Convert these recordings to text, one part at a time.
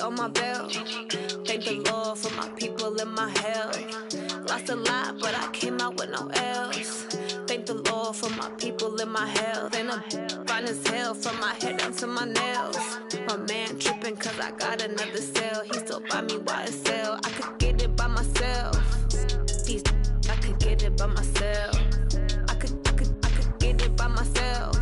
on my belt. Thank the Lord for my people in my health. Lost a lot, but I came out with no L's. Thank the Lord for my people in my health. And I'm fine as hell from my head down to my nails. My man tripping cause I got another cell. He still buy me YSL. I could get it by myself. I could get it by myself. I could get it by myself.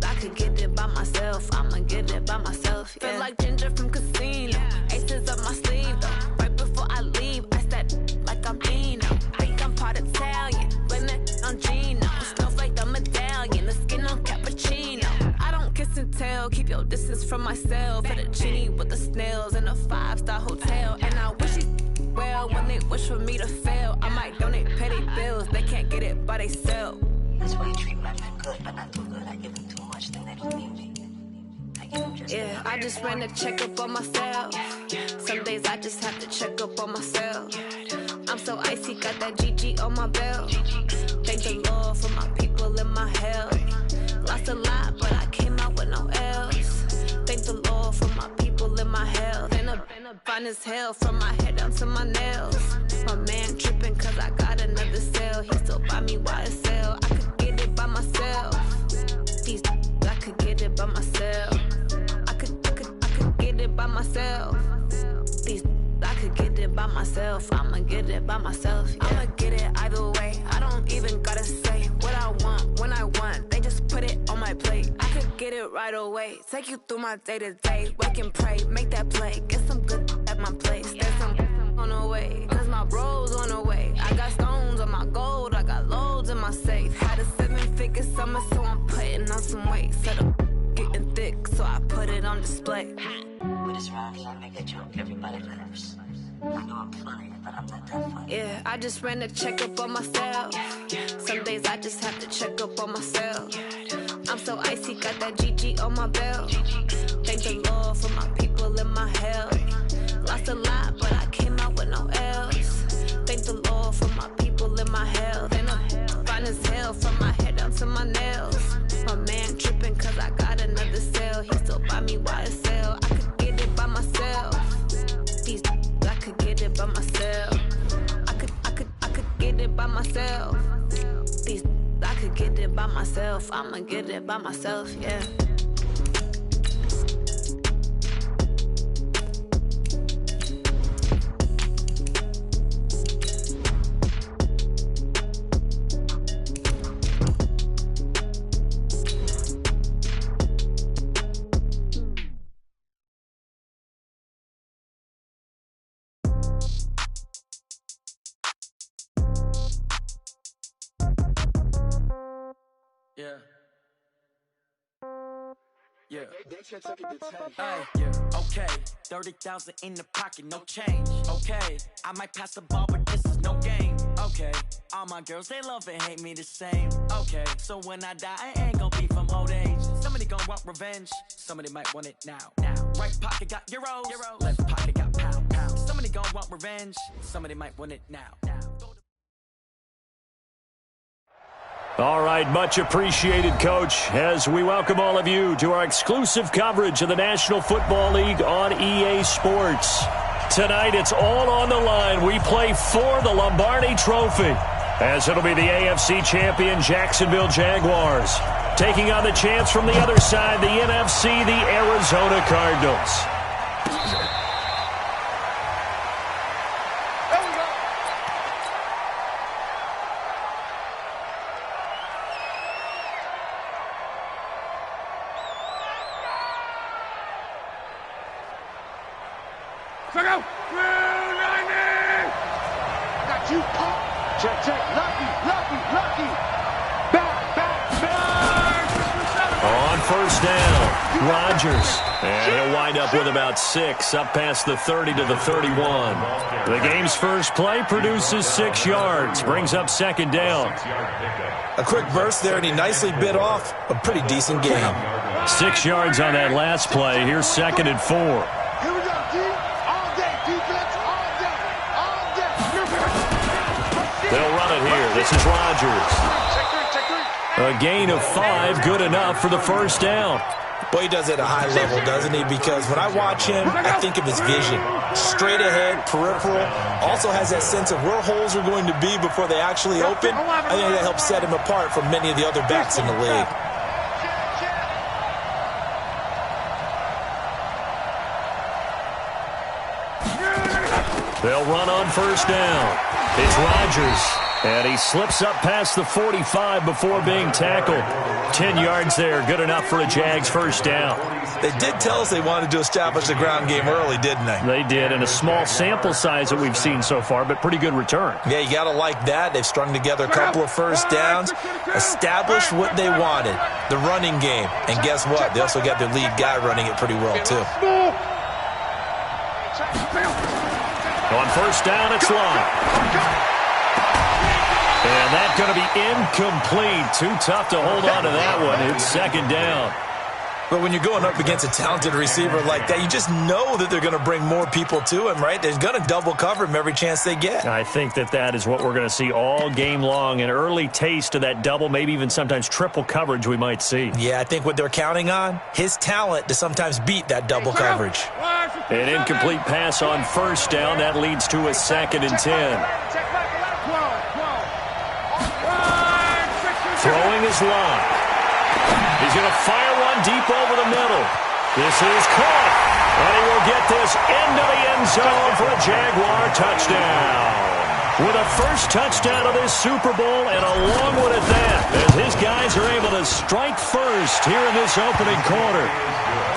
I could get it by myself. I'ma get it by myself. Yeah. Feel like Ginger from Casino. Aces up my sleeve though. Right before I leave, I step like I'm Dino. Think I'm part Italian. Blame it on Gino. Snowflake the medallion. The skin on cappuccino. I don't kiss and tell. Keep your distance from myself. Fettuccine with the snails in a 5-star hotel. And I wish you well when they wish for me to fail. I might donate petty bills. They can't get it by themselves. That's why you treat my men good, but not too good. I give them too much, then they don't need me. I give them just yeah, I just ran a checkup on myself. Some days I just have to check up on myself. I'm so icy, got that GG on my belt. Thank the Lord for my people in my health. Lost a lot, but I came out with no L's. Thank the Lord for my people in my health. And I'm fine as hell from my head down to my nails. My man tripping cause I got another cell. He still buy me YSL. I could get it by myself. I could get it by myself. I could get it by myself. I could get it by myself. I'ma get it by myself. Yeah. I'ma get it either way. I don't even gotta say what I want when I want. They just put it on my plate. I could get it right away. Take you through my day to day. Wake and pray, make that play. Get some good at my place. There's some on the way. Cause my bros on the way. I got stones on my gold. I got loads in my safe. Had a 7-figure summer, so I'm putting on some weight. Set up getting thick, so I put it on display. With this round, I make a joke. Everybody laughs. I know I'm funny, but I'm not that funny. Yeah, I just ran a checkup on myself. Some days I just have to check up on myself. I'm so icy, got that GG on my belt. Thank the Lord for my people in my health. Lost a lot, but I came out with no L's. Thank the Lord for my people in my health. And I'm fine as hell from my head down to my nails. My man tripping cause I got another cell. He still buy me YSL. I could get it by myself. I could get it by myself. I could get it by myself. I could get it by myself. I'ma get it by myself, yeah. Yeah. Hey, yeah. Okay. 30,000 in the pocket, no change. Okay. I might pass the ball, but this is no game. Okay. All my girls, they love and hate me the same. Okay. So when I die, I ain't gonna be from old age. Somebody gonna want revenge. Somebody might want it now. Right pocket got euros. Left pocket got pound. Somebody gonna want revenge. Somebody might want it now. All right, much appreciated, Coach, as we welcome all of you to our exclusive coverage of the National Football League on EA Sports. Tonight, it's all on the line. We play for the Lombardi Trophy, as it'll be the AFC champion Jacksonville Jaguars taking on the chance from the other side, the NFC, the Arizona Cardinals. On first down, Rodgers. And he'll wind up with about 6, up past the 30 to the 31. The game's first play produces 6 yards, brings up second down. A quick burst there, and he nicely bit off a pretty decent game. 6 yards on that last play. Here's second and 4. Here we go, D. All day, defense, all day, all day. They'll run it here. This is Rodgers. A gain of 5, good enough for the first down. Boy, he does it at a high level, doesn't he? Because when I watch him, I think of his vision. Straight ahead, peripheral. Also has that sense of where holes are going to be before they actually open. I think that helps set him apart from many of the other backs in the league. They'll run on first down. It's Rodgers, and he slips up past the 45 before being tackled. 10 yards there, good enough for a Jags first down. They did tell us they wanted to establish the ground game early, didn't they? They did, and a small sample size that we've seen so far, but pretty good return. Yeah, you got to like that. They've strung together a couple of first downs, established what they wanted, the running game. And guess what? They also got their lead guy running it pretty well, too. On first down, it's Long. And that's going to be incomplete. Too tough to hold on to that one. It's second down. But when you're going up against a talented receiver like that, you just know that they're going to bring more people to him, right? They're going to double cover him every chance they get. I think that is what we're going to see all game long. An early taste of that double, maybe even sometimes triple coverage we might see. Yeah, I think what they're counting on, his talent to sometimes beat that double coverage. An incomplete pass on first down. That leads to a 2nd and 10. Throwing is Long. He's going to fire one deep over the middle. This is caught. And he will get this into the end zone for a Jaguar touchdown. With a first touchdown of this Super Bowl and a long one at that, as his guys are able to strike first here in this opening quarter.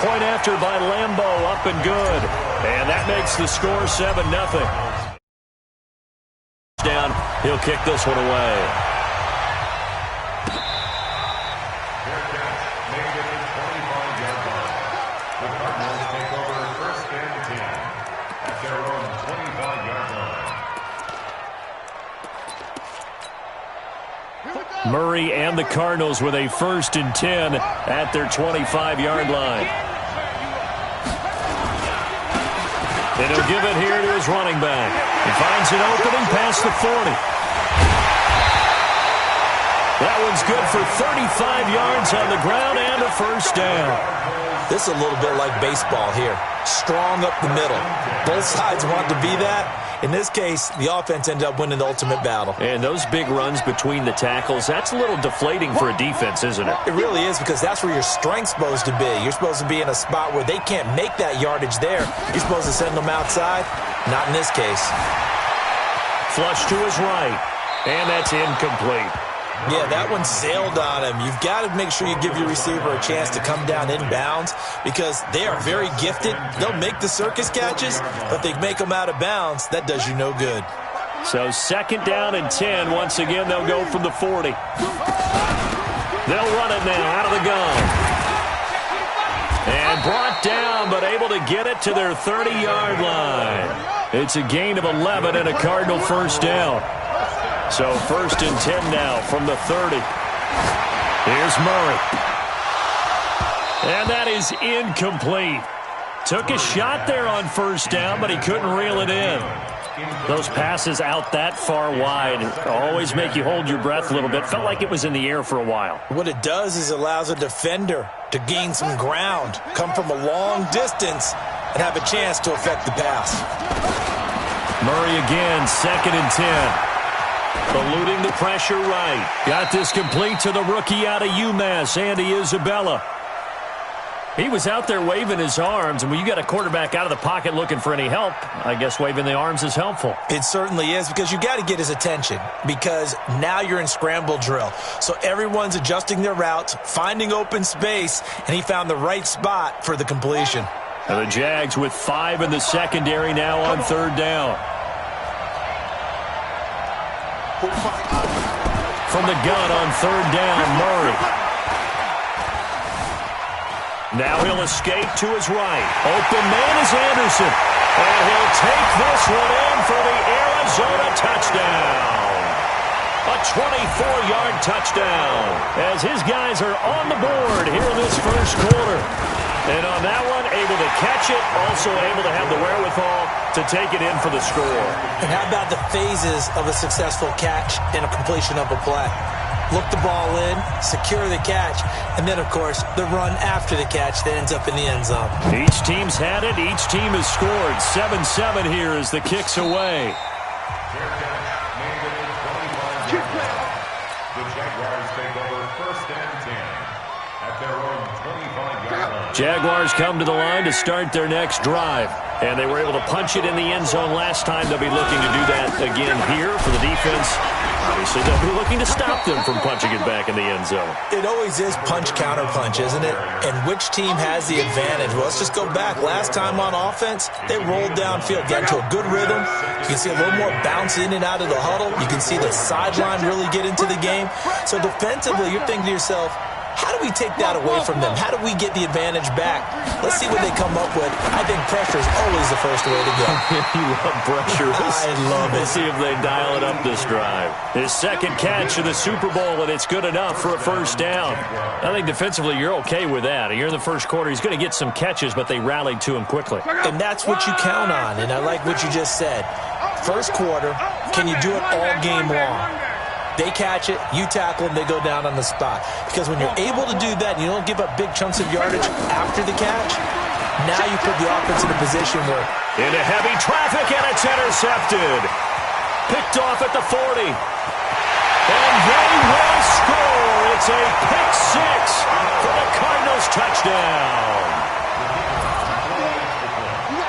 Point after by Lambeau, up and good. And that makes the score 7-0. Down, he'll kick this one away. Murray and the Cardinals with a 1st and 10 at their 25-yard line. And he'll give it here to his running back. He finds an opening past the 40. That one's good for 35 yards on the ground and a first down. This is a little bit like baseball here. Strong up the middle. Both sides want to be that. In this case, the offense ended up winning the ultimate battle. And those big runs between the tackles, that's a little deflating for a defense, isn't it? It really is, because that's where your strength's supposed to be. You're supposed to be in a spot where they can't make that yardage there. You're supposed to send them outside. Not in this case. Flush to his right. And that's incomplete. Yeah, that one sailed on him. You've got to make sure you give your receiver a chance to come down inbounds, because they are very gifted. They'll make the circus catches, but they make them out of bounds. That does you no good. So 2nd down and 10. Once again, they'll go from the 40. They'll run it now out of the gun. And brought down, but able to get it to their 30-yard line. It's a gain of 11 and a Cardinal first down. So 1st and 10 now from the 30. Here's Murray. And that is incomplete. Took a shot there on first down, but he couldn't reel it in. Those passes out that far wide always make you hold your breath a little bit. Felt like it was in the air for a while. What it does is allows a defender to gain some ground, come from a long distance, and have a chance to affect the pass. Murray again, 2nd and 10. Eluding the pressure right. Got this complete to the rookie out of UMass, Andy Isabella. He was out there waving his arms, and when you got a quarterback out of the pocket looking for any help, I guess waving the arms is helpful. It certainly is, because you got to get his attention, because now you're in scramble drill. So everyone's adjusting their routes, finding open space, and he found the right spot for the completion. And the Jags with 5 in the secondary now on 3rd down. From the gun on 3rd down, Murray. Now he'll escape to his right. Open man is Anderson. And he'll take this one in for the Arizona touchdown. A 24-yard touchdown as his guys are on the board here in this first quarter. And on that one, able to catch it, also able to have the wherewithal to take it in for the score. And how about the phases of a successful catch and a completion of a play? look the ball in, secure the catch, and then, of course, the run after the catch that ends up in the end zone. Each team's had it. Each team has scored. 7-7 here as the kick's away. The Jaguars take over 1st and 10 at their own 25-yard line. Jaguars come to the line to start their next drive. And they were able to punch it in the end zone last time. They'll be looking to do that again here for the defense. Obviously, they'll be looking to stop them from punching it back in the end zone. It always is punch-counter-punch, isn't it? And which team has the advantage? Well, let's just go back. Last time on offense, they rolled downfield, got into a good rhythm. You can see a little more bounce in and out of the huddle. You can see the sideline really get into the game. So defensively, you're thinking to yourself, how do we take that away from them? How do we get the advantage back? Let's see what they come up with. I think pressure is always the first way to go. You love pressure. I love it. We'll see if they dial it up this drive. His second catch of the Super Bowl, and it's good enough for a first down. I think defensively you're okay with that. You're in the first quarter. He's going to get some catches, but they rallied to him quickly. And that's what you count on, and I like what you just said. First quarter, can you do it all game long? They catch it, you tackle them, they go down on the spot. Because when you're able to do that and you don't give up big chunks of yardage after the catch, now you put the offense in a position where... Into heavy traffic, and it's intercepted. Picked off at the 40. And they will score. It's a pick six for the Cardinals touchdown.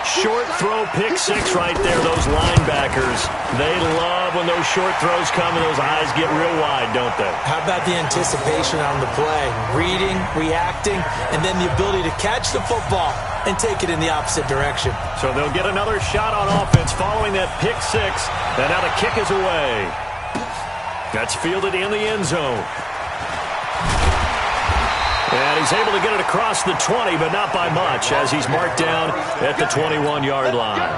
Short throw, pick six right there. Those linebackers, they love when those short throws come and those eyes get real wide, don't they? How about the anticipation on the play? Reading, reacting, and then the ability to catch the football and take it in the opposite direction. So they'll get another shot on offense following that pick six. And now the kick is away. That's fielded in the end zone. And he's able to get it across the 20, but not by much, as he's marked down at the 21-yard line.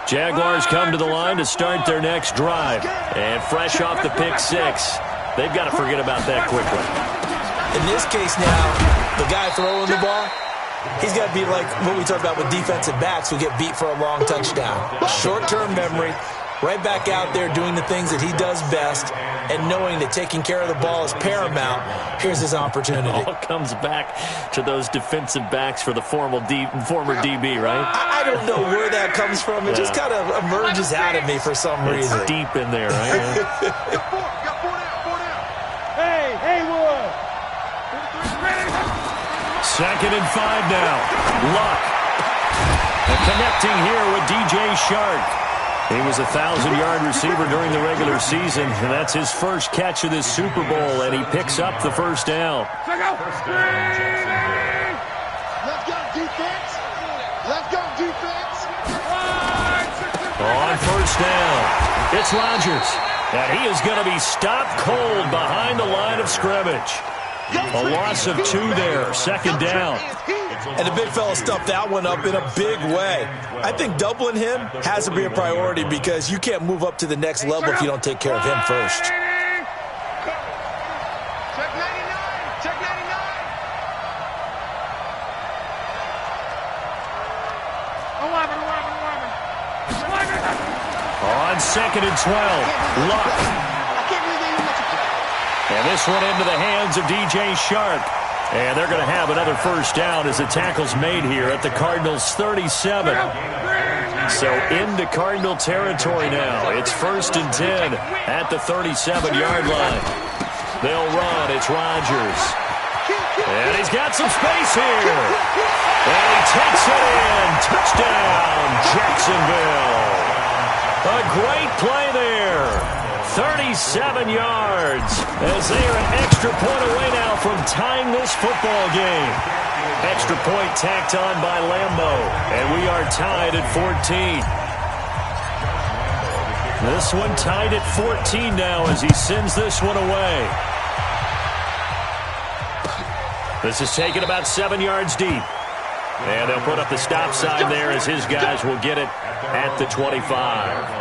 Jaguars come to the line to start their next drive. And fresh off the pick six, they've got to forget about that quickly. In this case now, the guy throwing the ball, he's got to be like what we talk about with defensive backs who get beat for a long touchdown. Short-term memory, right back out there doing the things that he does best, and knowing that taking care of the ball is paramount. Here's his opportunity. It all comes back to those defensive backs for the former DB, right? I don't know where that comes from. It just kind of emerges out of me for some reason. It's deep in there, right? Second and 5 now. Luck. And connecting here with DJ Shark. He was a 1,000-yard receiver during the regular season, and that's his first catch of this Super Bowl, and he picks up the first down. Let's go, defense. Let's go, defense. On first down, it's Rodgers. And he is going to be stopped cold behind the line of scrimmage. A loss of 2 there, second down. And the big fella stuffed that one up in a big way. I think doubling him has to be a priority because you can't move up to the next level if you don't take care of him first. Check 99. Check 99. On second and 12, Luck. And this one into the hands of DJ Shark. And they're going to have another first down as the tackle's made here at the Cardinals' 37. So into Cardinal territory now. It's first and 10 at the 37-yard line. They'll run. It's Rodgers. And he's got some space here. And he takes it in. Touchdown, Jacksonville. A great play there. 37 yards as they are an extra point away now from tying this football game. Extra point tacked on by Lambeau, and we are tied at 14. This one tied at 14 now as he sends this one away. This is taken about 7 yards deep. And they'll put up the stop sign there as his guys will get it at the 25.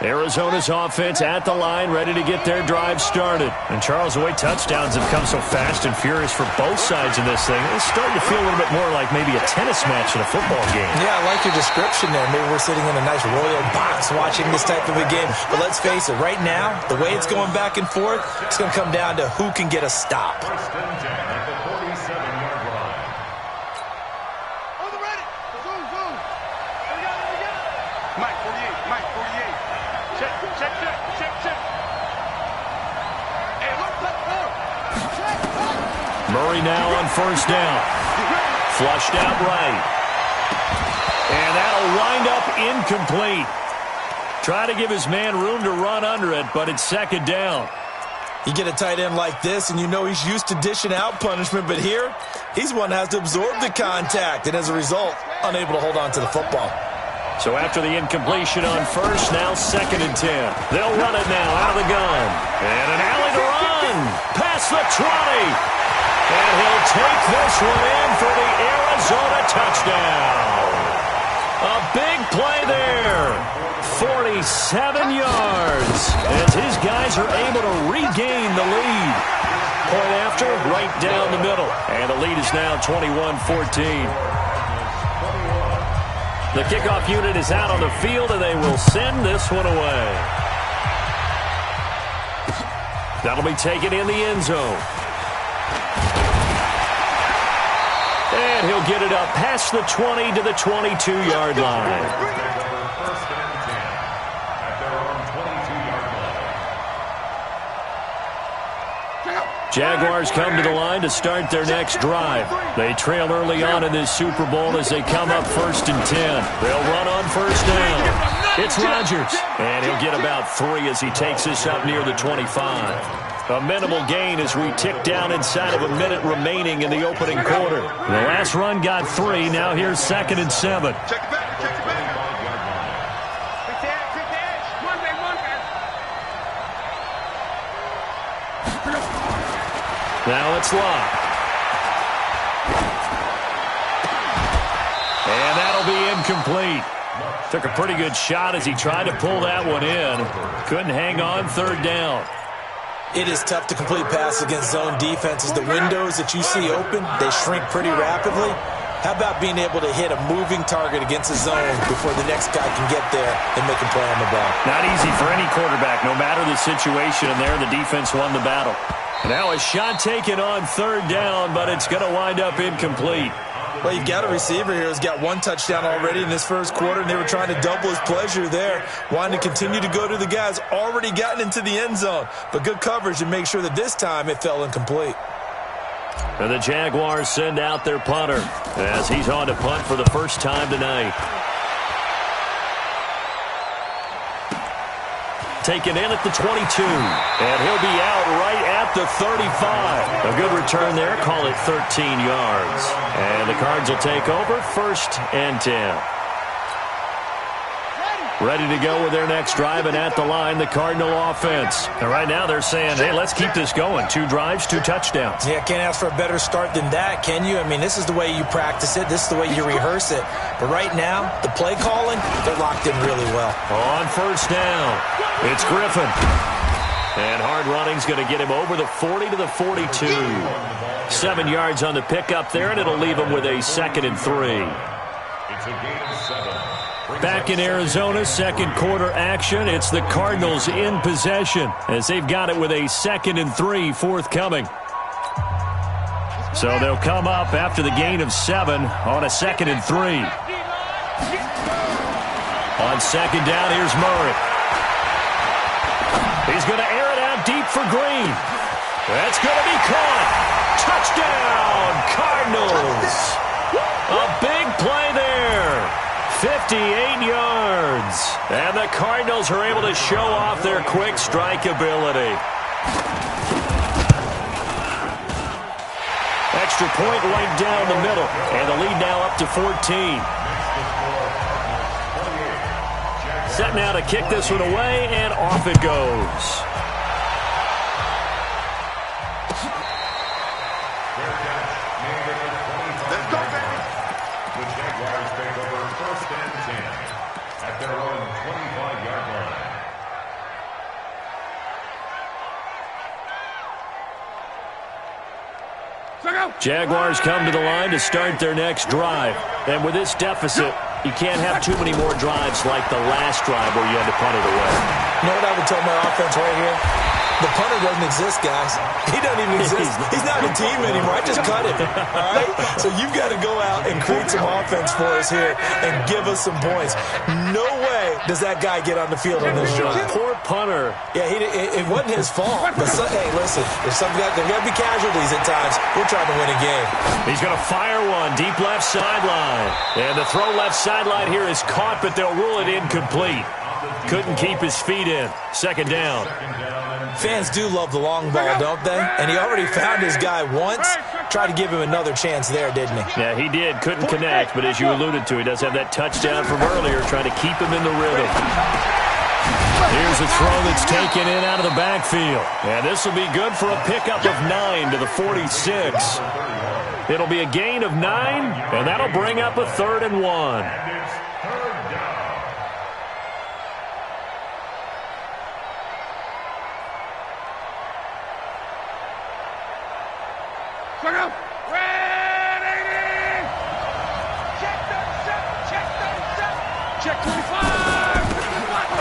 Arizona's offense at the line, ready to get their drive started. And Charles, the way touchdowns have come so fast and furious for both sides in this thing, it's starting to feel a little bit more like maybe a tennis match in a football game. Yeah, I like your description there. Maybe we're sitting in a nice royal box watching this type of a game. But let's face it, right now, the way it's going back and forth, it's going to come down to who can get a stop. First and 10 at the 47-yard line. On the ready. Zoom, zoom. We got it. Mike 48, Mike 48. Check. Hey, look, check. Murray now on first down. Flushed out right. And that'll wind up incomplete. Try to give his man room to run under it, but it's second down. You get a tight end like this, and you know he's used to dishing out punishment, but here, he's one that has to absorb the contact, and as a result, unable to hold on to the football. So after the incompletion on first, now second and 10. They'll run it now out of the gun. And an alley to run. Past the 20. And he'll take this one in for the Arizona touchdown. A big play there. 47 yards as his guys are able to regain the lead. Point after, right down the middle. And the lead is now 21-14. The kickoff unit is out on the field, and they will send this one away. That'll be taken in the end zone. And he'll get it up past the 20 to the 22-yard line. First and 10 at their own 22-yard line. Jaguars come to the line to start their next drive. They trail early on in this Super Bowl as they come up first and 10. They'll run on first down. It's Rodgers, and he'll get about 3 as he takes this up near the 25. A minimal gain as we tick down inside of a minute remaining in the opening quarter. The last run got 3. Now here's second and 7. Check it back. Pick the edge. One back. Now it's locked. And that'll be incomplete. Took a pretty good shot as he tried to pull that one in. Couldn't hang on third down. It is tough to complete passes against zone defenses. The windows that you see open, they shrink pretty rapidly. How about being able to hit a moving target against a zone before the next guy can get there and make a play on the ball? Not easy for any quarterback, no matter the situation, and there the defense won the battle. Now a shot taken on third down, but it's going to wind up incomplete. Well, you've got a receiver here who's got 1 touchdown already in this first quarter, and they were trying to double his pleasure there, wanting to continue to go to the guys already gotten into the end zone. But good coverage to make sure that this time it fell incomplete. And the Jaguars send out their punter as he's on to punt for the first time tonight. Taken in at the 22, and he'll be out right at the 35. A good return there, call it 13 yards. And the Cards will take over first and 10. Ready to go with their next drive, and at the line, the Cardinal offense. And right now they're saying, hey, let's keep this going. 2 drives, 2 touchdowns. Yeah, can't ask for a better start than that, can you? I mean, this is the way you practice it. This is the way you rehearse it. But right now, the play calling, they're locked in really well. On first down, it's Griffin. And hard running's going to get him over the 40 to the 42. 7 yards on the pickup there, and it'll leave him with a second and 3. It's a gain of 7. Back in Arizona, second quarter action. It's the Cardinals in possession as they've got it with a second and 3 forthcoming. So they'll come up after the gain of 7 on a second and 3. On second down, here's Murray. He's going to air it out deep for Green. That's going to be caught. Touchdown, Cardinals. A big play there. 58 yards. And the Cardinals are able to show off their quick strike ability. Extra point right down the middle. And the lead now up to 14. Set now to kick this one away, and off it goes. Let's go, baby. The Jaguars take over first and 10 at their own 25-yard line. Jaguars come to the line to start their next drive. And with this deficit, you can't have too many more drives like the last drive where you had to punt it away. You know what I would tell my offense right here? The punter doesn't exist, guys. He doesn't even exist. He's not a team anymore. I just cut him. All right? So you've got to go out and create some offense for us here and give us some points. No way does that guy get on the field on this drive. Poor punter. Yeah, it wasn't his fault. But hey, listen, there's got to be casualties at times. We're trying to win a game. He's going to fire one deep left sideline. And the throw left sideline here is caught, but they'll rule it incomplete. Couldn't keep his feet in. Second down. Fans do love the long ball, don't they? And he already found his guy once. Tried to give him another chance there, didn't he? Yeah, he did. Couldn't connect, but as you alluded to, he does have that touchdown from earlier, trying to keep him in the rhythm. Here's a throw that's taken in out of the backfield. And this will be good for a pickup of 9 to the 46. It'll be a gain of 9, and that'll bring up a 3rd and 1.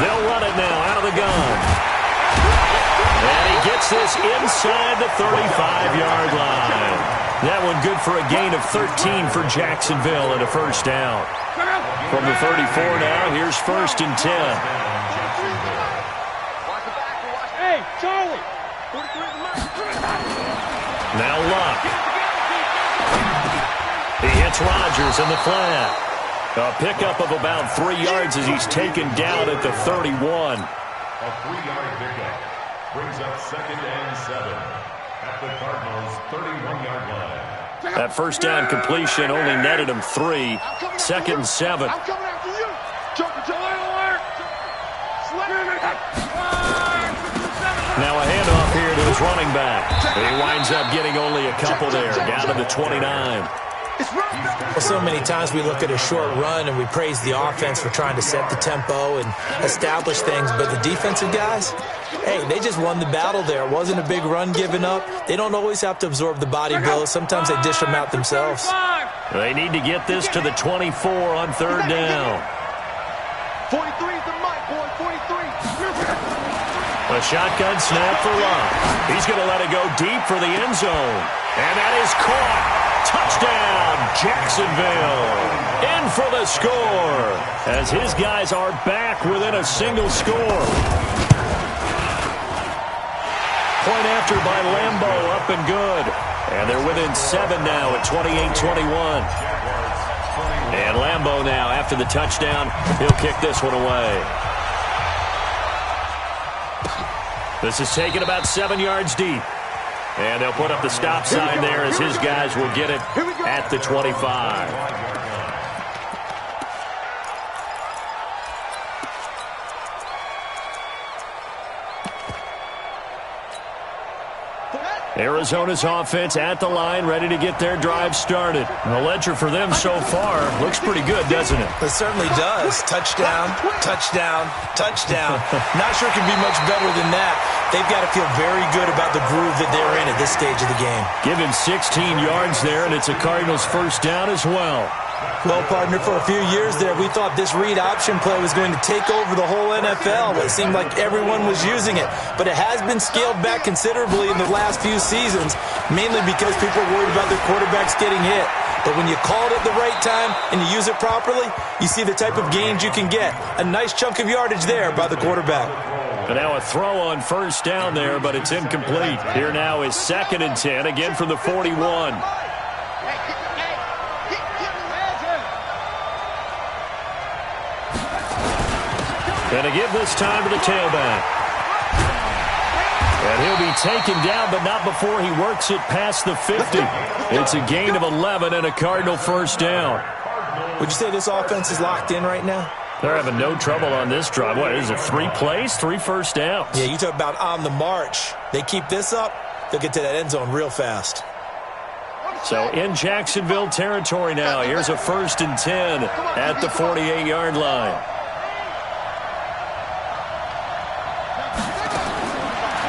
They'll run it now out of the gun. And he gets this inside the 35-yard line. That one good for a gain of 13 for Jacksonville and a first down. From the 34 now, here's 1st and 10. Hey, Charlie. Now Luck. He hits Rodgers in the flat. A pickup of about 3 yards as he's taken down at the 31. A 3-yard pickup brings up 2nd and 7 at the Cardinals' 31-yard line. That first down completion only netted him 3. 2nd and 7. I'm coming after you. Now a handoff here to his running back. He winds up getting only a couple there, down to the 29. Well, so many times we look at a short run and we praise the offense for trying to set the tempo and establish things, but the defensive guys, hey, they just won the battle there. It wasn't a big run given up. They don't always have to absorb the body blows. Sometimes they dish them out themselves. They need to get this to the 24 on 3rd down. 43 is the mic, boy, 43. A shotgun snap for Luck. He's going to let it go deep for the end zone. And that is caught. Touchdown, Jacksonville. In for the score as his guys are back within a single score. Point after by Lambo, up and good. And they're within 7 now at 28-21. And Lambo now, after the touchdown, he'll kick this one away. This is taken about 7 yards deep. And they'll put up the stop sign there as his guys will get it at the 25. Arizona's offense at the line, ready to get their drive started. The ledger for them so far looks pretty good, doesn't it? It certainly does. Touchdown, touchdown, touchdown. Not sure it can be much better than that. They've got to feel very good about the groove that they're in at this stage of the game. Given 16 yards there, and it's a Cardinals first down as well. Well, partner, for a few years there, we thought this read option play was going to take over the whole NFL. It seemed like everyone was using it. But it has been scaled back considerably in the last few seasons, mainly because people are worried about their quarterbacks getting hit. But when you call it at the right time and you use it properly, you see the type of gains you can get. A nice chunk of yardage there by the quarterback. And now a throw on first down there, but it's incomplete. Here now is 2nd and 10, again from the 41. And a give this time to the tailback. And he'll be taken down, but not before he works it past the 50. It's a gain of 11 and a Cardinal first down. Would you say this offense is locked in right now? They're having no trouble on this drive. What is it, 3 plays, 3 first downs? Yeah, you talk about on the march. They keep this up, they'll get to that end zone real fast. So in Jacksonville territory now, here's a 1st and 10 at the 48-yard line.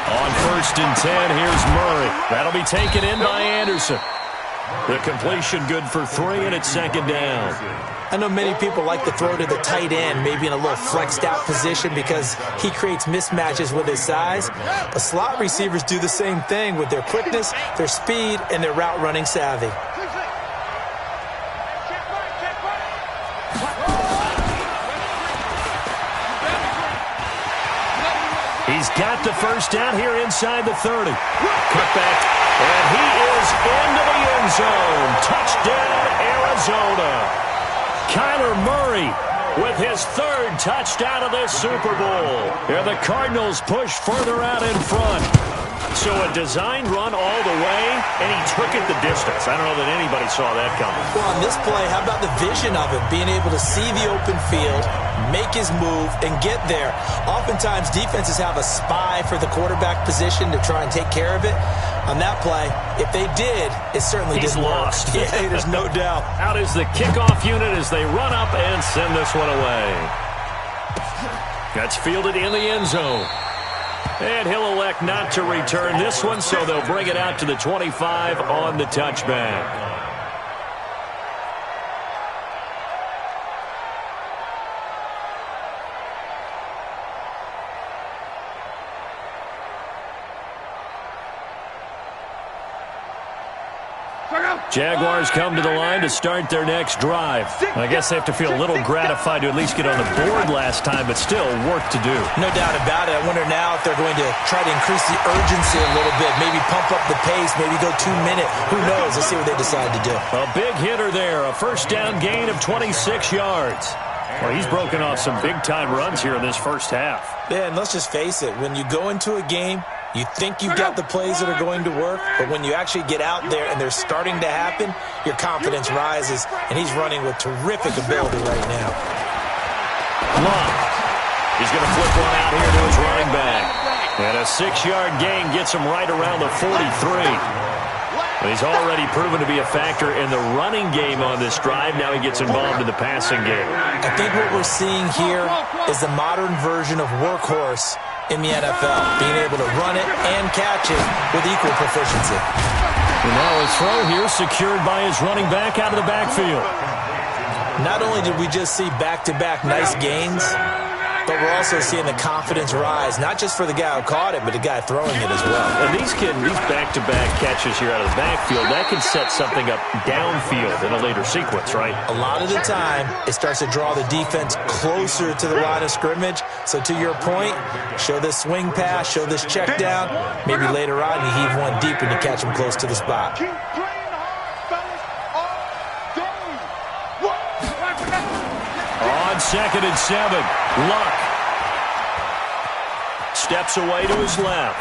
On 1st and 10, here's Murray. That'll be taken in by Anderson. The completion good for 3, and it's second down. I know many people like to throw to the tight end, maybe in a little flexed out position because he creates mismatches with his size. But slot receivers do the same thing with their quickness, their speed, and their route running savvy. He's got the first down here inside the 30. Cut back, and he is into the end zone. Touchdown, Arizona. Kyler Murray with his 3rd touchdown of this Super Bowl. And the Cardinals push further out in front. So a designed run all the way, and he took it the distance. I don't know that anybody saw that coming. Well, on this play, how about the vision of it? Being able to see the open field, make his move, and get there. Oftentimes, defenses have a spy for the quarterback position to try and take care of it. On that play, if they did, it certainly didn't work. Yeah, there's no doubt. Out is the kickoff unit as they run up and send this one away. That's fielded in the end zone. And he'll elect not to return this one, so they'll bring it out to the 25 on the touchback. Jaguars come to the line to start their next drive. I guess they have to feel a little gratified to at least get on the board last time, but still work to do. No doubt about it. I wonder now if they're going to try to increase the urgency a little bit, maybe pump up the pace, maybe go 2 minute. Who knows? Let's see what they decide to do. A big hitter there, a first down gain of 26 yards. Well, he's broken off some big-time runs here in this first half. Yeah, and let's just face it. When you go into a game, you think you've got the plays that are going to work, but when you actually get out there and they're starting to happen, your confidence rises, and he's running with terrific ability right now. Long. He's going to flip one out here to his running back. And a 6-yard gain gets him right around the 43. But he's already proven to be a factor in the running game on this drive. Now he gets involved in the passing game. I think what we're seeing here is the modern version of workhorse in the NFL, being able to run it and catch it with equal proficiency. And now his throw here secured by his running back out of the backfield. Not only did we just see back-to-back nice gains, but we're also seeing the confidence rise, not just for the guy who caught it, but the guy throwing it as well. And these back-to-back catches here out of the backfield, that can set something up downfield in a later sequence, right? A lot of the time, it starts to draw the defense closer to the line of scrimmage. So to your point, show this swing pass, show this check down. Maybe later on you heave one deep and you catch him close to the spot. On 2nd and 7, Luck steps away to his left.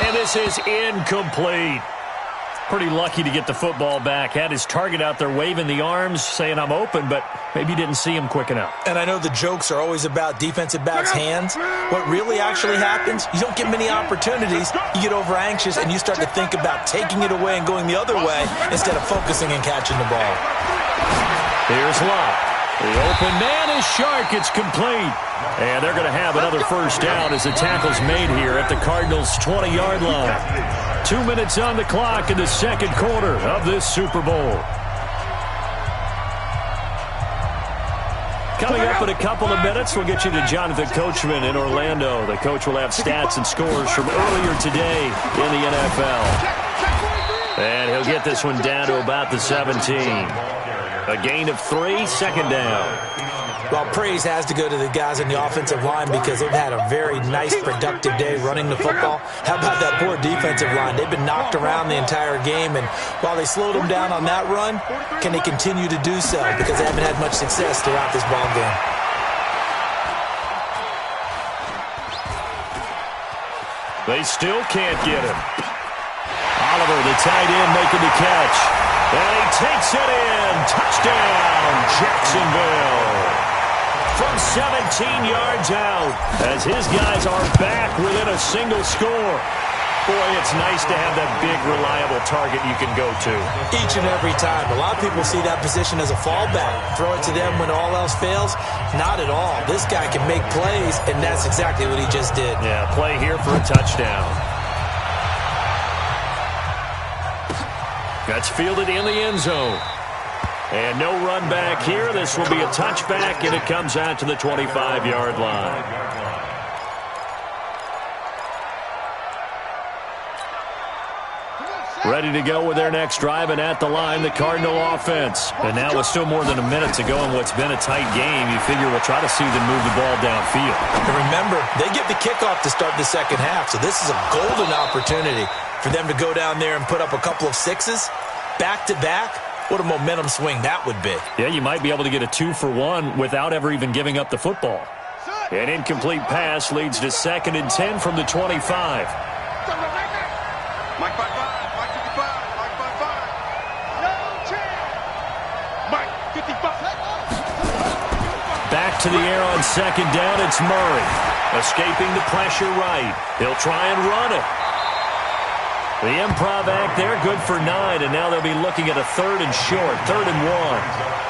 And this is incomplete. Pretty lucky to get the football back. Had his target out there waving the arms, saying I'm open, but maybe didn't see him quick enough. And I know the jokes are always about defensive backs' hands. What really actually happens, you don't get many opportunities. You get over anxious and you start to think about taking it away and going the other way instead of focusing and catching the ball. Here's Luck. The open man is Shark. It's complete. And they're going to have another first down as the tackle's made here at the Cardinals' 20-yard line. 2 minutes on the clock in the second quarter of this Super Bowl. Coming up in a couple of minutes, we'll get you to Jonathan Coachman in Orlando. The coach will have stats and scores from earlier today in the NFL. And he'll get this one down to about the 17. A gain of 3, second down. Well, praise has to go to the guys in the offensive line because they've had a very nice, productive day running the football. How about that poor defensive line? They've been knocked around the entire game, and while they slowed them down on that run, can they continue to do so? Because they haven't had much success throughout this ball game. They still can't get him. Oliver, the tight end, making the catch. And he takes it in. Touchdown, Jacksonville. From 17 yards out, as his guys are back within a single score. Boy, it's nice to have that big, reliable target you can go to. Each and every time. A lot of people see that position as a fallback. Throw it to them when all else fails. Not at all. This guy can make plays, and that's exactly what he just did. Yeah, play here for a touchdown. That's fielded in the end zone. And no run back here. This will be a touchback, and it comes out to the 25-yard line. Ready to go with their next drive, and at the line, the Cardinal offense. And now with still more than a minute to go in what's been a tight game, you figure we'll try to see them move the ball downfield. And remember, they get the kickoff to start the second half, so this is a golden opportunity for them to go down there and put up a couple of sixes back-to-back. What a momentum swing that would be. Yeah, you might be able to get a 2-for-1 without ever even giving up the football. An incomplete pass leads to 2nd and 10 from the 25. Mike 5-5, Mike 55, Mike 5-5. No chance. Mike 55. Back to the air on 2nd down, it's Murray. Escaping the pressure right. He'll try and run it. The improv act there, good for 9, and now they'll be looking at a 3rd and short, 3rd and 1.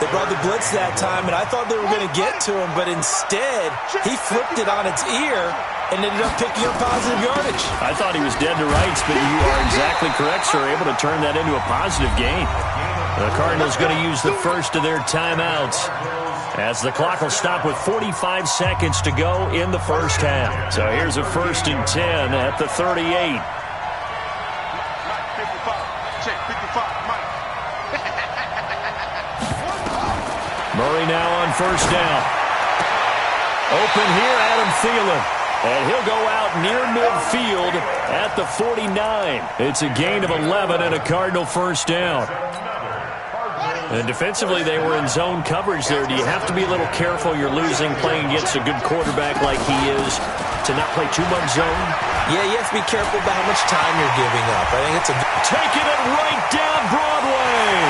They brought the blitz that time, and I thought they were going to get to him, but instead, he flipped it on its ear and ended up picking up positive yardage. I thought he was dead to rights, but you are exactly correct, sir, able to turn that into a positive gain. The Cardinals going to use the first of their timeouts as the clock will stop with 45 seconds to go in the first half. So here's a 1st and 10 at the 38. Murray now on 1st down. Open here, Adam Thielen. And he'll go out near midfield at the 49. It's a gain of 11 and a Cardinal 1st down. And defensively, they were in zone coverage there. Do you have to be a little careful? You're losing, playing against a good quarterback like he is, to not play too much zone? Yeah, you have to be careful about how much time you're giving up. I think it's a... Taking it right down Broadway.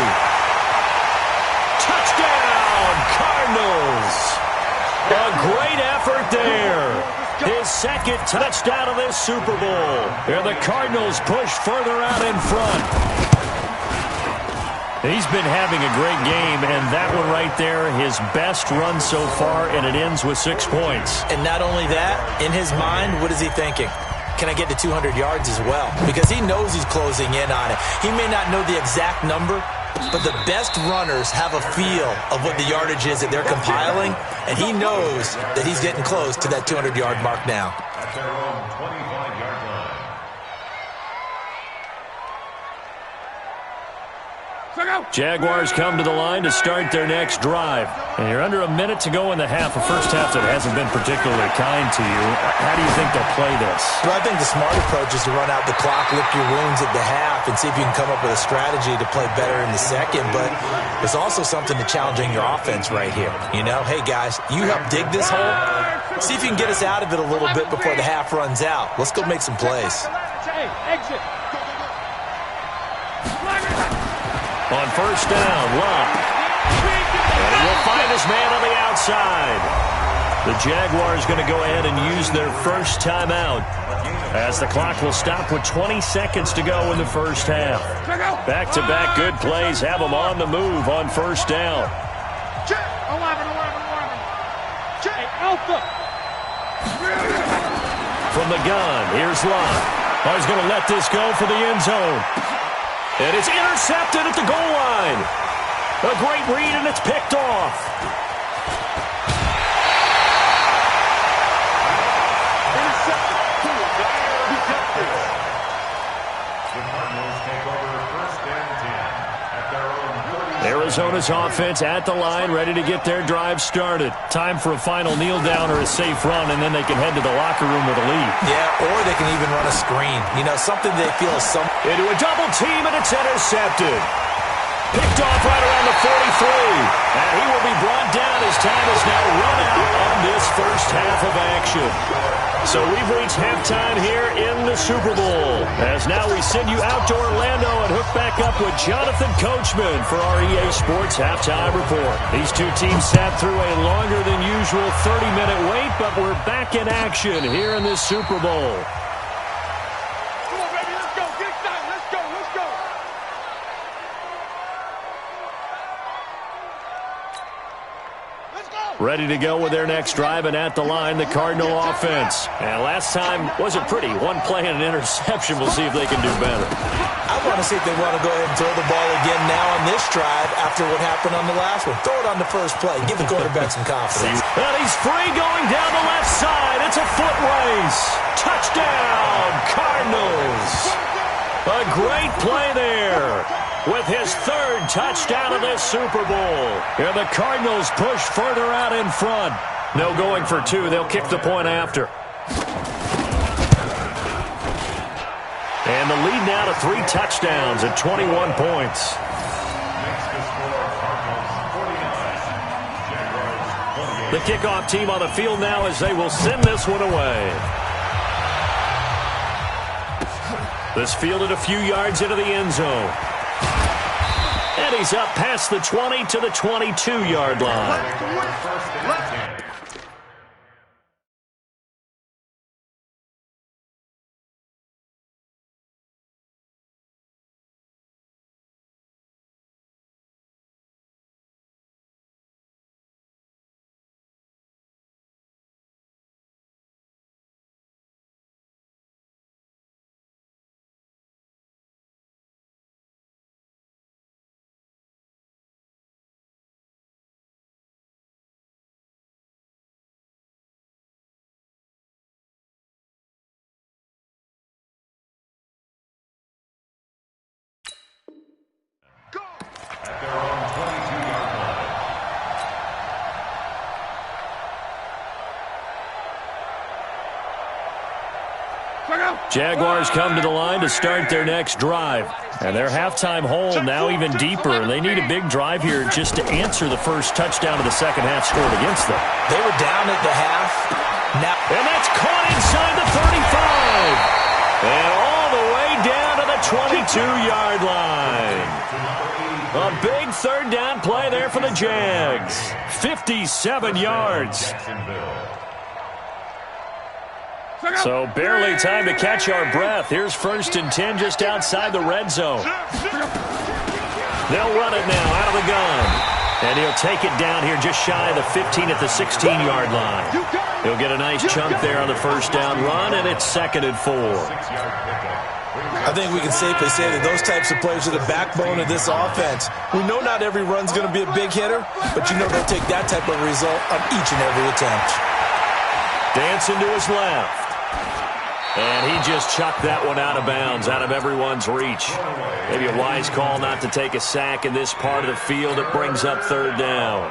Touchdown, Cardinals. A great effort there. His 2nd touchdown of this Super Bowl. And the Cardinals push further out in front. He's been having a great game, and that one right there, his best run so far, and it ends with 6 points. And not only that, in his mind, what is he thinking? Can I get to 200 yards as well? Because he knows he's closing in on it. He may not know the exact number, but the best runners have a feel of what the yardage is that they're compiling, and he knows that he's getting close to that 200-yard mark now. At their own 25-yard line. Jaguars come to the line to start their next drive. And you're under a minute to go in the half, a first half that hasn't been particularly kind to you. How do you think they'll play this? Well, I think the smart approach is to run out the clock, lick your wounds at the half, and see if you can come up with a strategy to play better in the second. But there's also something to challenging your offense right here. You know, hey, guys, you help dig this hole. See if you can get us out of it a little bit before the half runs out. Let's go make some plays. Hey, exit. On 1st down, Love. And he will find his man on the outside. The Jaguars going to go ahead and use their first timeout as the clock will stop with 20 seconds to go in the first half. Back-to-back good plays have them on the move on 1st down. 11. Alpha. From the gun, here's Love. Oh, he's going to let this go for the end zone. And it's intercepted at the goal line. A great read, and it's picked off. Arizona's offense at the line, ready to get their drive started. Time for a final kneel down or a safe run, and then they can head to the locker room with a lead. Yeah, or they can even run a screen. You know, something they feel is some... Into a double team, and it's intercepted. Picked off right around the 43. And he will be brought down as time is now run out on this first half of action. So we've reached halftime here in the Super Bowl. As now we send you out to Orlando and hook back up with Jonathan Coachman for our EA Sports Halftime Report. These two teams sat through a longer than usual 30-minute wait, but we're back in action here in this Super Bowl. Come on, baby, let's go. Get excited. Let's go. Let's go. Let's go. ready to go with their next drive, and at the line, the Cardinal offense. And last time wasn't pretty. One play and an interception. We'll see if they can do better. I want to see if they want to go ahead and throw the ball again now on this drive after what happened on the last one. Throw it on the first play. Give the quarterback some confidence. And he's free going down the left side. It's a foot race. Touchdown, Cardinals. A great play there with his third touchdown of this Super Bowl. And the Cardinals push further out in front. No going for two. They'll kick the point after. And the lead now to 3 touchdowns at 21 points. The kickoff team on the field now as they will send this one away. This fielded a few yards into the end zone. And he's up past the 20 to the 22-yard line. At their own 22-yard line. Jaguars come to the line to start their next drive. And their halftime hole now even deeper. They need a big drive here just to answer the first touchdown of the second half scored against them. They were down at the half. Now, and that's caught inside the 35. And all the way down to the 22-yard line. A big third down play there for the Jags. 57 yards. So barely time to catch our breath. Here's 1st and 10 just outside the red zone. They'll run it now out of the gun. And he'll take it down here just shy of the 15 at the 16-yard line. He'll get a nice chunk there on the first down run, and it's 2nd and 4. I think we can safely say that those types of plays are the backbone of this offense. We know not every run's going to be a big hitter, but you know they'll take that type of result on each and every attempt. Dancing to his left. And he just chucked that one out of bounds, out of everyone's reach. Maybe a wise call not to take a sack in this part of the field. It brings up 3rd down.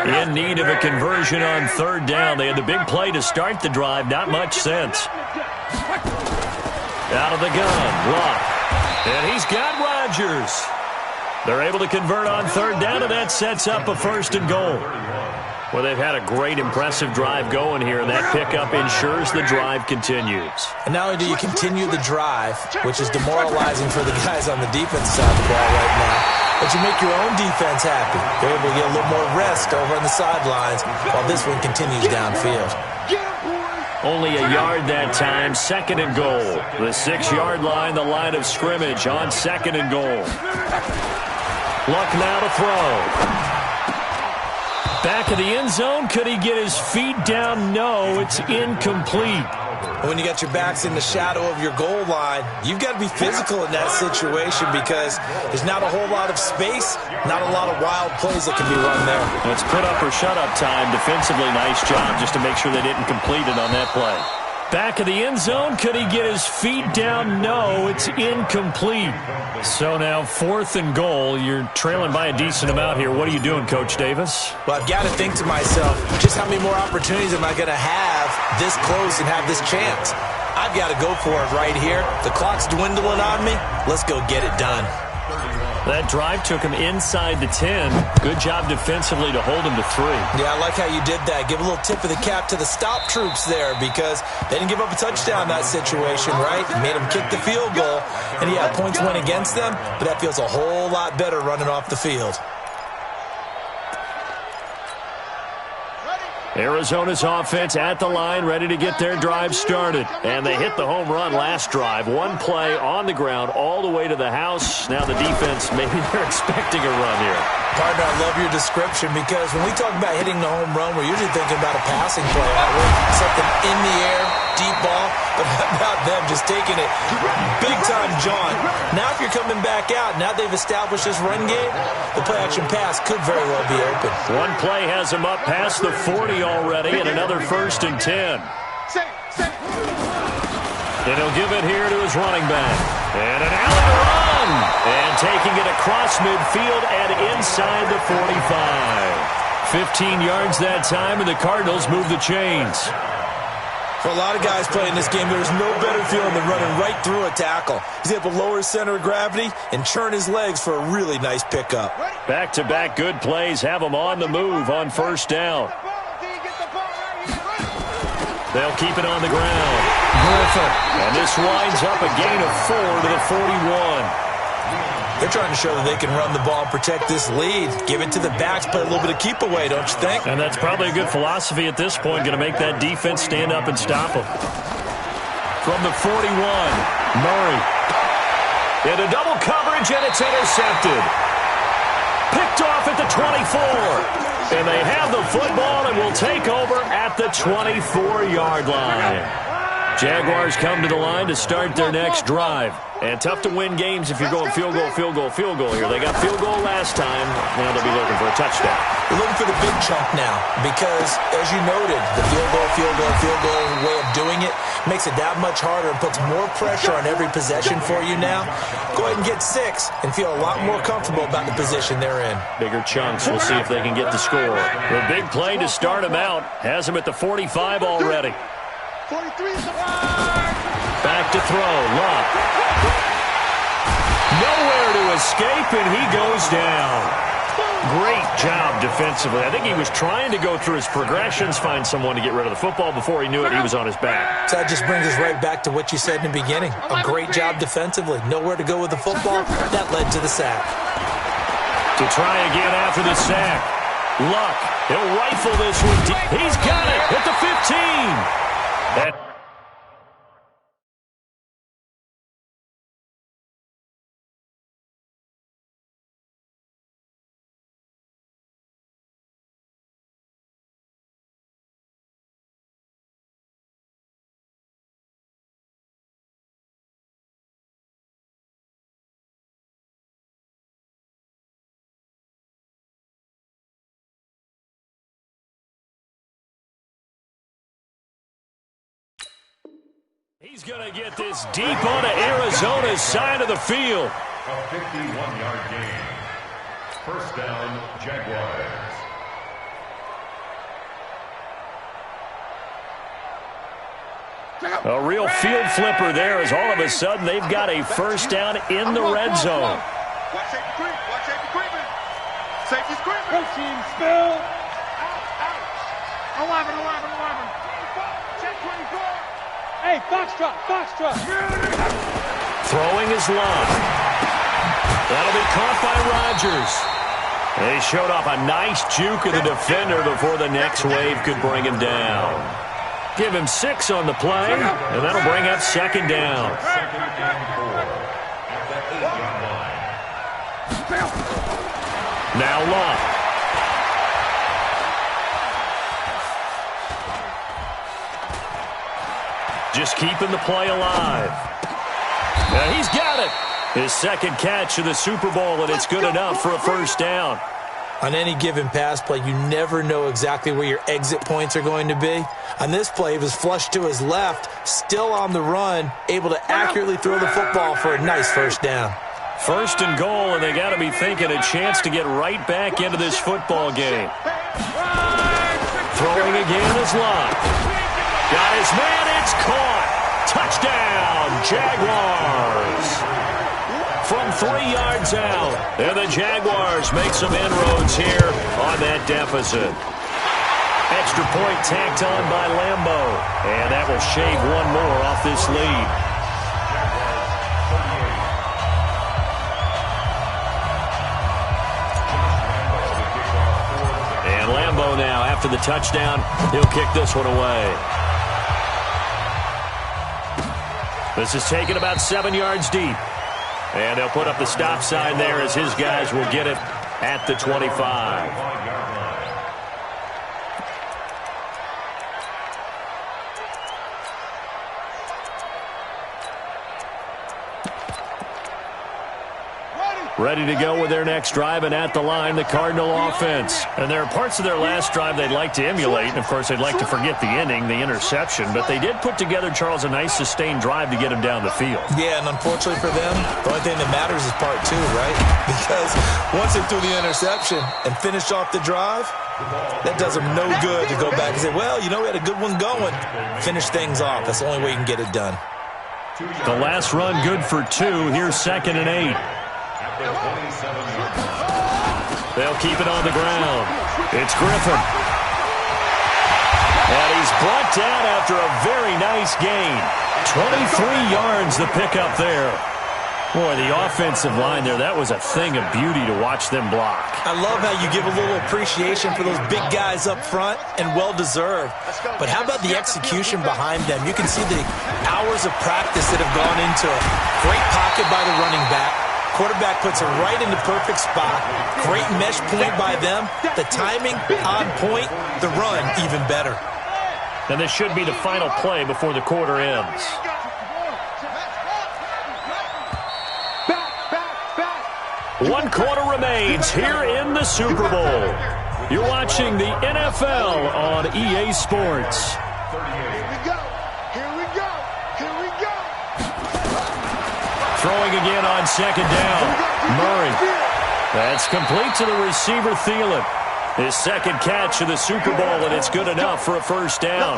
In need of a conversion on 3rd down. They had the big play to start the drive. Not much sense. Out of the gun, Luck. And he's got Rodgers. They're able to convert on 3rd down, and that sets up a 1st and goal. Well, they've had a great, impressive drive going here, and that pickup ensures the drive continues. And not only do you continue the drive, which is demoralizing for the guys on the defense side of the ball right now, but you make your own defense happy. They're able to get a little more rest over on the sidelines while this one continues downfield. Only a yard that time, 2nd and goal. The 6-yard line, the line of scrimmage on 2nd and goal. Luck now to throw. Back of the end zone. Could he get his feet down? No, it's incomplete. When you got your backs in the shadow of your goal line, you've got to be physical in that situation because there's not a whole lot of space, not a lot of wild plays that can be run there. It's put up or shut up time. Defensively, nice job just to make sure they didn't complete it on that play. Back of the end zone. Could he get his feet down? No, it's incomplete. So now 4th and goal. You're trailing by a decent amount here. What are you doing, Coach Davis? Well, I've got to think to myself, just how many more opportunities am I going to have this close and have this chance? I've got to go for it right here. The clock's dwindling on me. Let's go get it done. That drive took him inside the 10. Good job defensively to hold him to 3. Yeah, I like how you did that. Give a little tip of the cap to the stop troops there because they didn't give up a touchdown in that situation, right? Made them kick the field goal. And, yeah, points went against them, but that feels a whole lot better running off the field. Arizona's offense at the line, ready to get their drive started. And they hit the home run last drive. One play on the ground all the way to the house. Now the defense, maybe they're expecting a run here. Partner, I love your description because when we talk about hitting the home run, we're usually thinking about a passing play, aren't we? Something in the air, deep ball. But how about them just taking it big time, John? Now if you're coming back out, now they've established this run game, the play-action pass could very well be open. One play has him up past the 40 already, and another 1st and 10. And he'll give it here to his running back. And an alley run! And taking it across midfield and inside the 45. 15 yards that time, and the Cardinals move the chains. For a lot of guys playing this game, there's no better feeling than running right through a tackle. He's able to lower his center of gravity and churn his legs for a really nice pickup. Back-to-back good plays have him on the move on 1st down. They'll keep it on the ground. Griffin. And this winds up a gain of 4 to the 41. They're trying to show that they can run the ball and protect this lead. Give it to the backs, play a little bit of keep away, don't you think? And that's probably a good philosophy at this point, going to make that defense stand up and stop them. From the 41, Murray. Into double coverage, and it's intercepted. Picked off at the 24. And they have the football and will take over at the 24-yard line. Jaguars come to the line to start their next drive. And tough to win games if you're going field goal, field goal, field goal here. They got field goal last time. Now they'll be looking for a touchdown. They're looking for the big chunk now because, as you noted, the field goal way of doing it makes it that much harder and puts more pressure on every possession for you now. Go ahead and get 6 and feel a lot more comfortable about the position they're in. Bigger chunks. We'll see if they can get the score. The big play to start him out has him at the 45 already. 43 is the Back to throw. Luck. Nowhere to escape, and he goes down. Great job defensively. I think he was trying to go through his progressions, find someone to get rid of the football. Before he knew it, he was on his back. So that just brings us right back to what you said in the beginning. A great job defensively. Nowhere to go with the football. That led to the sack. To try again after the sack. Luck. He'll rifle this one deep. He's got it at the 15. He's going to get this deep onto Arizona's side of the field. A 51-yard gain. 1st down, Jaguars. A real field flipper there as all of a sudden they've got a 1st down in the red zone. Watch safety creep. Watch safety creeping. Safety's creeping. Team spill. Out. 11. Check 24. Hey, Foxtrot. Throwing his Luck. That'll be caught by Rodgers. They showed off a nice juke of the defender before the next wave could bring him down. Give him 6 on the play, and that'll bring up 2nd down. 2nd and 4 at the 8-yard line. Now Luck. Just keeping the play alive. Now he's got it. His 2nd catch of the Super Bowl, and it's good enough for a 1st down. On any given pass play, you never know exactly where your exit points are going to be. On this play, he was flushed to his left, still on the run, able to accurately throw the football for a nice 1st down. 1st and goal, and they got to be thinking a chance to get right back into this football game. Throwing again is Luck. Got his man, it's caught. Touchdown, Jaguars. From 3 yards out, and the Jaguars make some inroads here on that deficit. Extra point tacked on by Lambo, and that will shave one more off this lead. And Lambo now after the touchdown. He'll kick this one away. This is taken about 7 yards deep. And they'll put up the stop sign there as his guys will get it at the 25. Ready to go with their next drive, and at the line, the Cardinal offense. And there are parts of their last drive they'd like to emulate, and of course they'd like to forget the ending, the interception, but they did put together, Charles, a nice sustained drive to get him down the field. Yeah, and unfortunately for them, the only thing that matters is part two, right? Because once they threw the interception and finished off the drive, that does them no good to go back and say, well, you know, we had a good one going. Finish things off. That's the only way you can get it done. The last run good for 2. Here's 2nd and 8. They'll keep it on the ground. It's Griffin. And he's brought down after a very nice gain. 23 yards the pickup there. Boy, the offensive line there, that was a thing of beauty to watch them block. I love how you give a little appreciation for those big guys up front, and well-deserved. But how about the execution behind them? You can see the hours of practice that have gone into it. Great pocket by the running back. Quarterback puts it right in the perfect spot. Great mesh point by them. The timing on point. The run even better. And this should be the final play before the quarter ends. One quarter remains here in the Super Bowl. You're watching the NFL on EA Sports. Throwing again on 2nd down. Murray. That's complete to the receiver, Thielen. His 2nd catch of the Super Bowl, and it's good enough for a 1st down.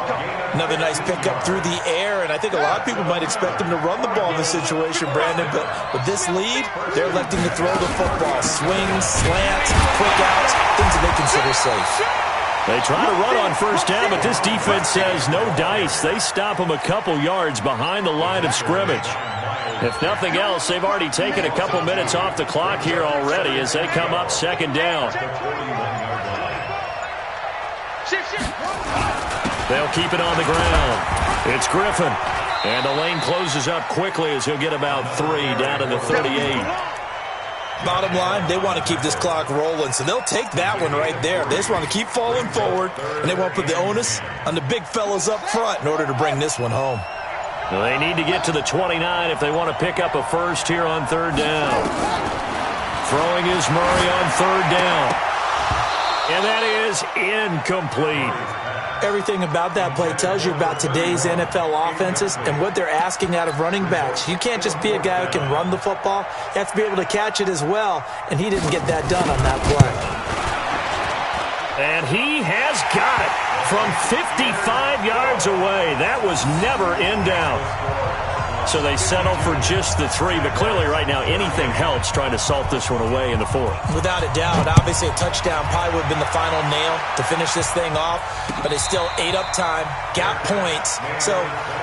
Another nice pickup through the air, and I think a lot of people might expect him to run the ball in this situation, Brandon, but with this lead, they're electing to throw the football. Swings, slants, quick outs, things that they consider safe. They try to run on 1st down, but this defense says no dice. They stop them a couple yards behind the line of scrimmage. If nothing else, they've already taken a couple minutes off the clock here already as they come up 2nd down. They'll keep it on the ground. It's Griffin. And the lane closes up quickly as he'll get about 3 down to the 38. Bottom line, they want to keep this clock rolling, so they'll take that one right there. They just want to keep falling forward, and they want to put the onus on the big fellas up front in order to bring this one home. Well, they need to get to the 29 if they want to pick up a 1st here on 3rd down. Throwing is Murray on 3rd down. And that is incomplete. Everything about that play tells you about today's NFL offenses and what they're asking out of running backs. You can't just be a guy who can run the football. You have to be able to catch it as well, and he didn't get that done on that play. And he has got it from 55 yards away. That was never in doubt. So they settle for just the 3, but clearly right now anything helps trying to salt this one away in the 4th. Without a doubt, obviously a touchdown probably would have been the final nail to finish this thing off, but it's still ate up time, got points. So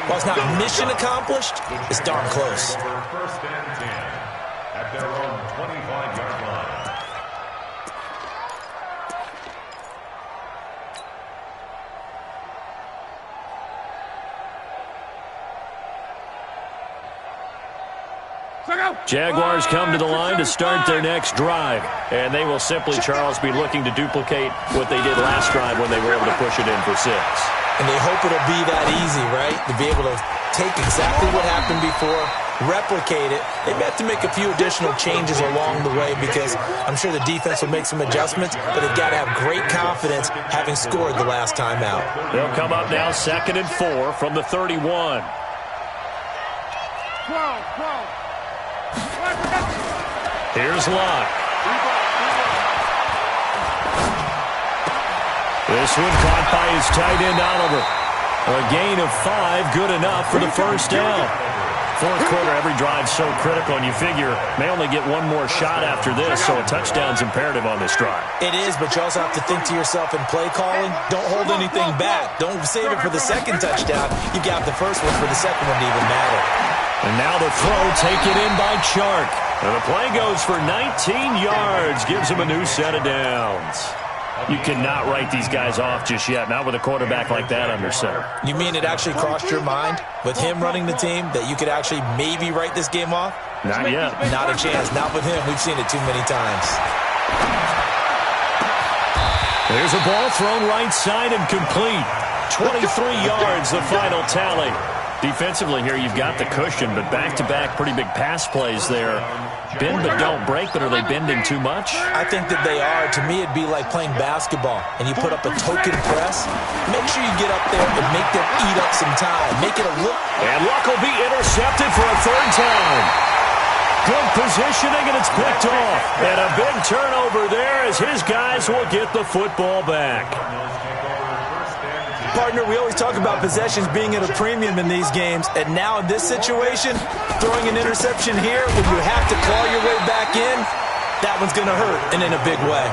while it's not mission accomplished, it's darn close. 1st and 10 at their own 25-yard line. Jaguars come to the line to start their next drive, and they will simply, Charles, be looking to duplicate what they did last drive when they were able to push it in for 6. And they hope it'll be that easy, right? To be able to take exactly what happened before, replicate it. They may have to make a few additional changes along the way because I'm sure the defense will make some adjustments, but they've got to have great confidence having scored the last time out. They'll come up now 2nd and 4 from the 31. Here's Locke. This one caught by his tight end, Oliver. A gain of 5, good enough for the 1st down. 4th quarter, every drive so critical, and you figure may only get one more shot after this, so a touchdown's imperative on this drive. It is, but you also have to think to yourself in play calling, don't hold anything back. Don't save it for the 2nd touchdown. You got the 1st one for the 2nd one to even matter. And now the throw taken in by Chark. And the play goes for 19 yards, gives him a new set of downs. You cannot write these guys off just yet, not with a quarterback like that under center. You mean it actually crossed your mind with him running the team that you could actually maybe write this game off? Not yet. Not a chance. Not with him. We've seen it too many times. There's a ball thrown right side and complete. 23 yards, the final tally. Defensively here, you've got the cushion, but back-to-back pretty big pass plays there. Bend but don't break, but are they bending too much? I think that they are. To me, it'd be like playing basketball, and you put up a token press. Make sure you get up there and make them eat up some time. Make it a look. And Luck will be intercepted for a third down. Good positioning, and it's picked off. And a big turnover there as his guys will get the football back. Partner, we always talk about possessions being at a premium in these games, and now in this situation, throwing an interception here when you have to claw your way back in, that one's going to hurt, and in a big way.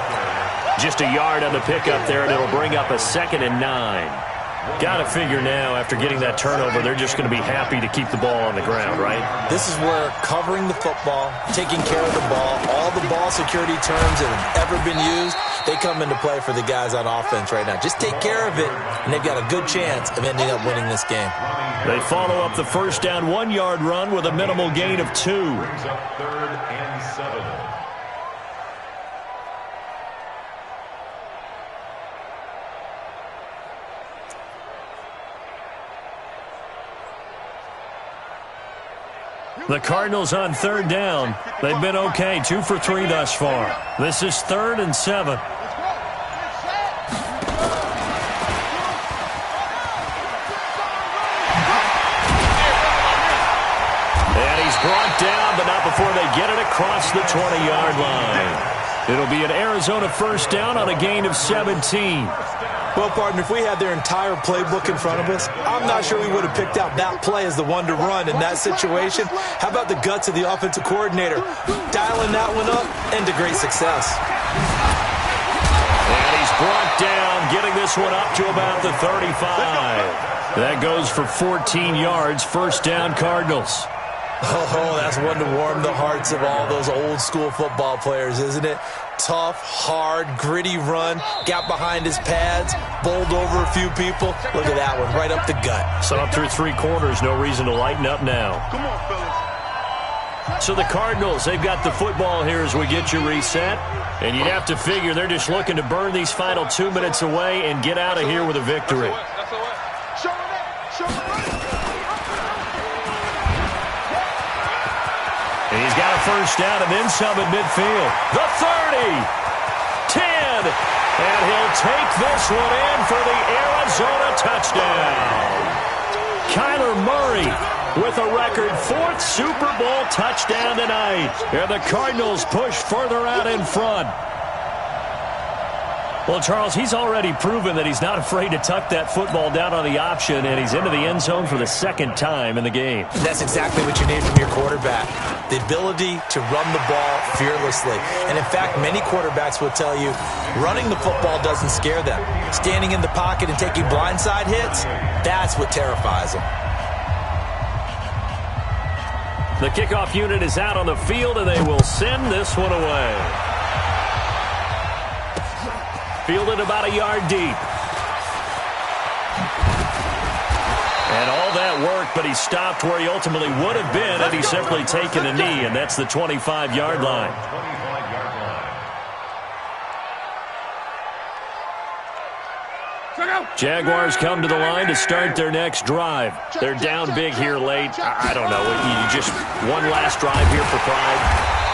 Just a yard on the pickup there, and it'll bring up a 2nd and 9. Got to figure now, after getting that turnover, they're just going to be happy to keep the ball on the ground, right? This is where covering the football, taking care of the ball, all the ball security terms that have ever been used, they come into play for the guys on offense right now. Just take care of it, and they've got a good chance of ending up winning this game. They follow up the first down 1-yard run with a minimal gain of 2. Brings up 3rd and 7. The Cardinals on 3rd down. They've been okay, 2 for 3 thus far. This is 3rd and 7. And he's brought down, but not before they get it across the 20-yard line. It'll be an Arizona first down on a gain of 17. Well, partner, if we had their entire playbook in front of us, I'm not sure we would have picked out that play as the one to run in that situation. How about the guts of the offensive coordinator? Dialing that one up into great success. And he's brought down, getting this one up to about the 35. That goes for 14 yards, first down Cardinals. Oh, that's one to warm the hearts of all those old-school football players, isn't it? Tough, hard, gritty run, got behind his pads, bowled over a few people. Look at that one, right up the gut. Saw through 3 quarters, no reason to lighten up now. Come on, fellas. So the Cardinals, they've got the football here as we get you reset. And you'd have to figure they're just looking to burn these final 2 minutes away and get out of here with a victory. And he's got a first down and then some at midfield. The 30, 10, and he'll take this one in for the Arizona touchdown. Kyler Murray with a record 4th Super Bowl touchdown tonight. And the Cardinals push further out in front. Well, Charles, he's already proven that he's not afraid to tuck that football down on the option, and he's into the end zone for the 2nd time in the game. That's exactly what you need from your quarterback, the ability to run the ball fearlessly. And, in fact, many quarterbacks will tell you running the football doesn't scare them. Standing in the pocket and taking blindside hits, that's what terrifies them. The kickoff unit is out on the field, and they will send this one away. Fielded about a yard deep. And all that work, but he stopped where he ultimately would have been had he simply taken a knee, and that's the 25-yard line. 25-yard line. Jaguars come to the line to start their next drive. They're down big here late. I don't know. You just one last drive here for pride.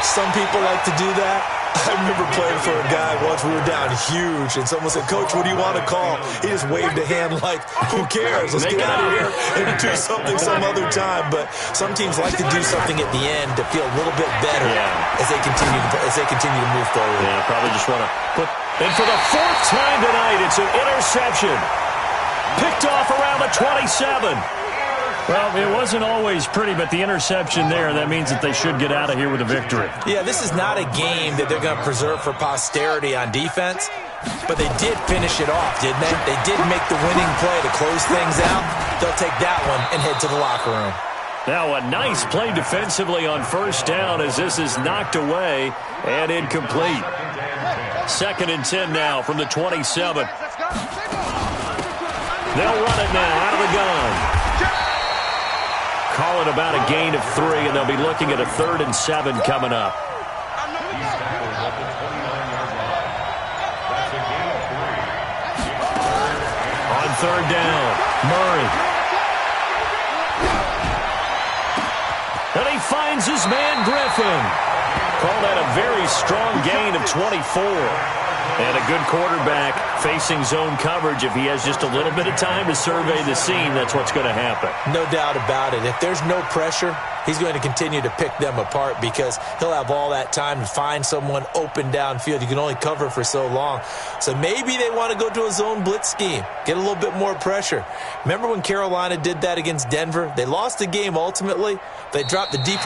Some people like to do that. I remember playing for a guy once. We were down huge, and someone said, "Coach, what do you want to call?" He just waved a hand like, "Who cares? Let's get out of here and do something some other time." But some teams like to do something at the end to feel a little bit better as they continue to move forward. Yeah, probably just want to put. And for the 4th time tonight, it's an interception. Picked off around the 27. Well, it wasn't always pretty, but the interception there, that means that they should get out of here with a victory. Yeah, this is not a game that they're going to preserve for posterity on defense, but they did finish it off, didn't they? They did make the winning play to close things out. They'll take that one and head to the locker room. Now a nice play defensively on first down as this is knocked away and incomplete. 2nd and 10 now from the 27. They'll run it now out of the gun. Call it about a gain of 3, and they'll be looking at a 3rd and 7 coming up. On 3rd down, Murray. And he finds his man Griffin. Call that a very strong gain of 24. And a good quarterback facing zone coverage. If he has just a little bit of time to survey the scene, that's what's going to happen. No doubt about it. If there's no pressure, he's going to continue to pick them apart because he'll have all that time to find someone open downfield. You can only cover for so long. So maybe they want to go to a zone blitz scheme, get a little bit more pressure. Remember when Carolina did that against Denver? They lost the game ultimately. They dropped the deep